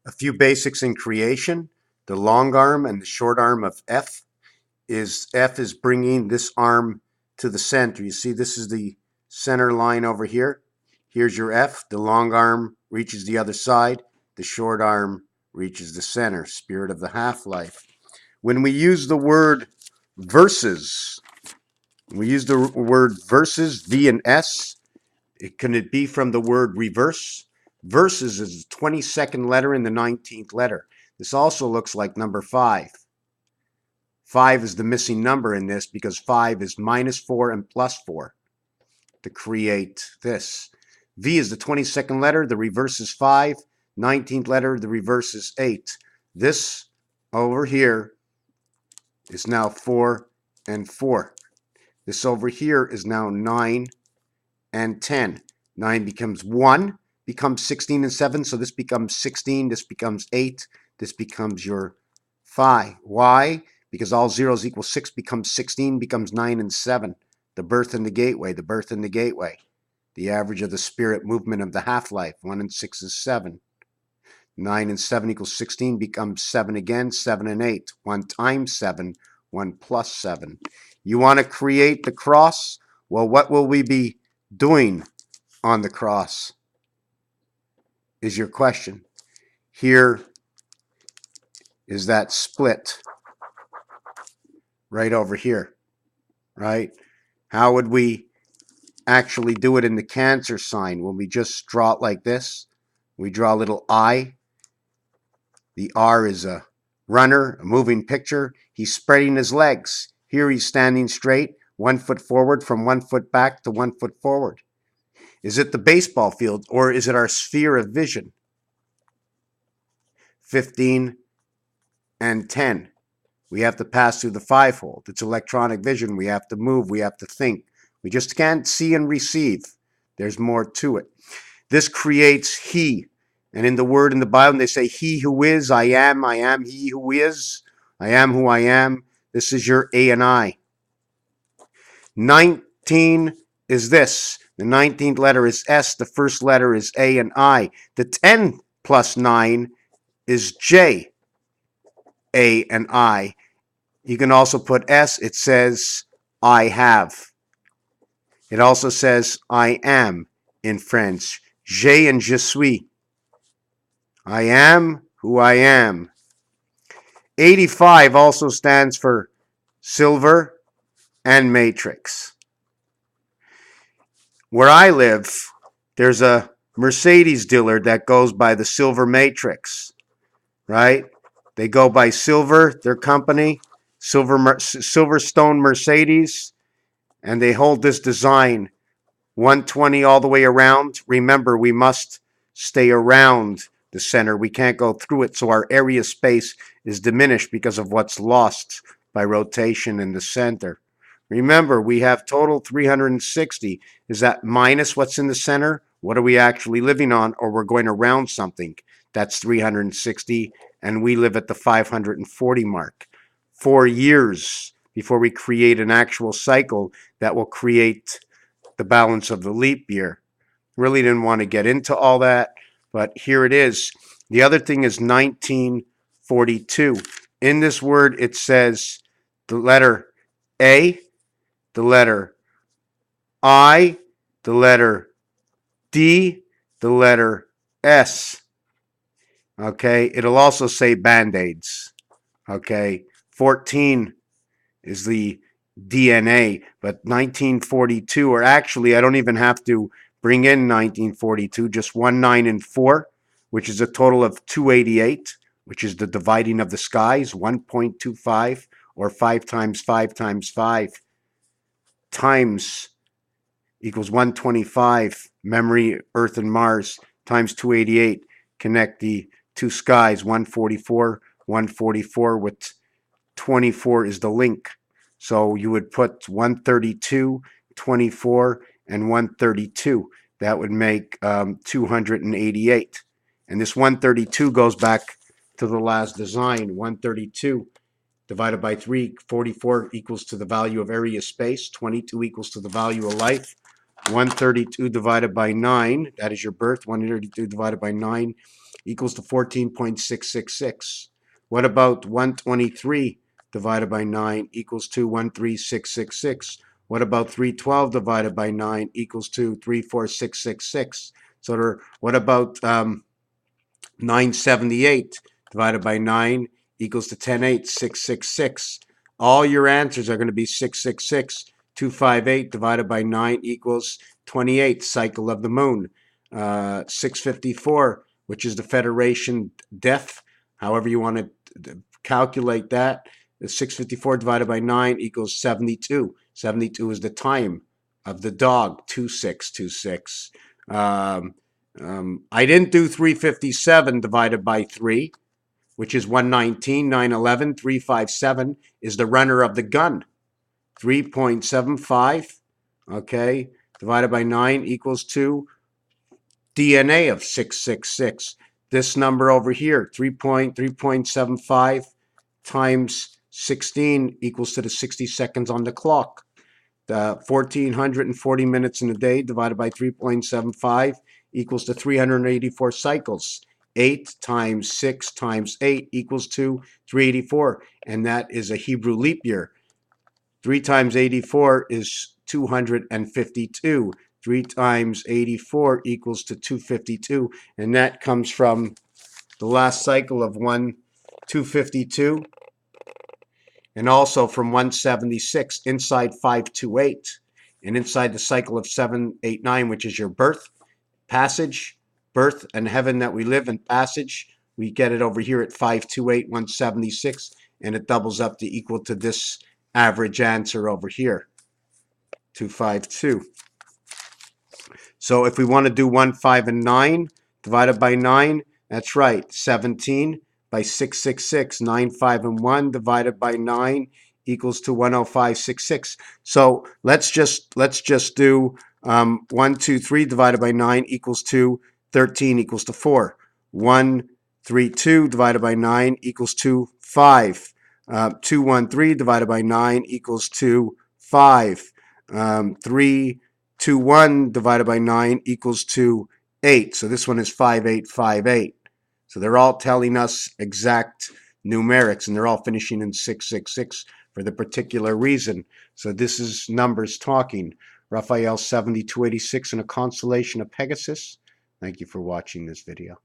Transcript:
A few basics in creation. The long arm and the short arm of F is bringing this arm to the center. You see, this is the center line over here. Here's your F. The long arm reaches the other side. The short arm reaches the center. Spirit of the half-life. When we use the word verses, V and S. Can it be from the word reverse? Verses is the 22nd letter in the 19th letter. This also looks like number 5. 5 is the missing number in this because 5 is -4 and +4 to create this. V is the 22nd letter. The reverse is 5. 19th letter, the reverse is 8. This over here is now 4 and 4. This over here is now 9 and 10. 9 becomes 1, becomes 16 and 7, so this becomes 16, this becomes 8, this becomes your phi. Why? Because all zeros equal 6 becomes 16, becomes 9 and 7. The birth and the gateway, the birth and the gateway. The average of the spirit movement of the half-life, 1 and 6 is 7. 9 and 7 equals 16, becomes 7 again, 7 and 8. 1 times 7, 1 plus 7. You want to create the cross? Well, what will we be doing on the cross is your question. Here is that split right over here, right? How would we actually do it in the Cancer sign? When we just draw it like this, we draw a little I. The R is a runner, a moving picture. He's spreading his legs. Here he's standing straight, 1 foot forward, from 1 foot back to 1 foot forward. Is it the baseball field or is it our sphere of vision? 15 and 10. We have to pass through the 5-fold. It's electronic vision. We have to move. We have to think. We just can't see and receive. There's more to it. This creates he. And in the word in the Bible, they say, he who is, I am he who is, I am who I am. This is your A and I. 19 is this. The 19th letter is S. The first letter is A and I. The 10 plus 9 is J, A and I. You can also put S. It says, I have. It also says, I am in French. Je and je suis. I am who I am. 85 also stands for silver and matrix. Where I live, there's a Mercedes dealer that goes by the silver matrix, right? They go by silver, their company, Silverstone Mercedes, and they hold this design 120 all the way around. Remember, we must stay around the center. We can't go through it, so our area space is diminished because of what's lost by rotation in the center. Remember, we have total 360. Is that minus what's in the center? What are we actually living on? Or we're going around something? That's 360, and we live at the 540 mark. 4 years before we create an actual cycle that will create the balance of the leap year. Really didn't want to get into all that, but here it is. The other thing is 1942. In this word, it says the letter A, the letter I, the letter D, the letter S. Okay, it'll also say Band-Aids. Okay, 14 is the DNA, but 1942, or actually, I don't even have to bring in 1942, just 1, 9, and 4, which is a total of 288, which is the dividing of the skies, 1.25, or 5 times 5 times 5, times equals 125, memory, Earth and Mars, times 288, connect the two skies, 144, 144 with 24 is the link. So you would put 132, 24, and 132. That would make 288. And this 132 goes back to the last design. 132 divided by 3, 44 equals to the value of area space. 22 equals to the value of life. 132 divided by 9, that is your birth. 132 divided by 9 equals to 14.666. What about 123 divided by 9 equals to 13666? What about 312 divided by 9 equals to 34666? So what about 978 divided by 9 equals to 10,866. All your answers are going to be 666. 258 divided by 9 equals 28, cycle of the moon. 654, which is the Federation death, however you want to calculate that. 654 divided by 9 equals 72. 72 is the time of the dog, 2626. I didn't do 357 divided by 3, which is 119. 911. 357 is the runner of the gun. 3.75, okay, divided by 9 equals to DNA of 666. This number over here, 3.75 times 16 equals to the 60 seconds on the clock. 1,440 minutes in a day divided by 3.75 equals to 384 cycles. 8 times 6 times 8 equals to 384, and that is a Hebrew leap year. 3 times 84 is 252. 3 times 84 equals to 252, and that comes from the last cycle of 252, and also from 176 inside 528, and inside the cycle of 789, which is your birth, passage, birth, and heaven that we live in, passage. We get it over here at 528, 176, and it doubles up to equal to this average answer over here, 252. So if we want to do 1, 5, and 9 divided by 9, that's right, 17 by 666. 9, 5, and 1 divided by 9 equals to 10566. So let's just do 1, 2, 3 divided by 9 equals to 13 equals to 4. 1, 3, 2 divided by 9 equals to 5. 2, 1, 3 divided by 9 equals to 5. 3, 2, 1 divided by 9 equals to 8. So this one is 5858. So they're all telling us exact numerics, and they're all finishing in 666 for the particular reason. So this is numbers talking. Raphael 7286 and a constellation of Pegasus. Thank you for watching this video.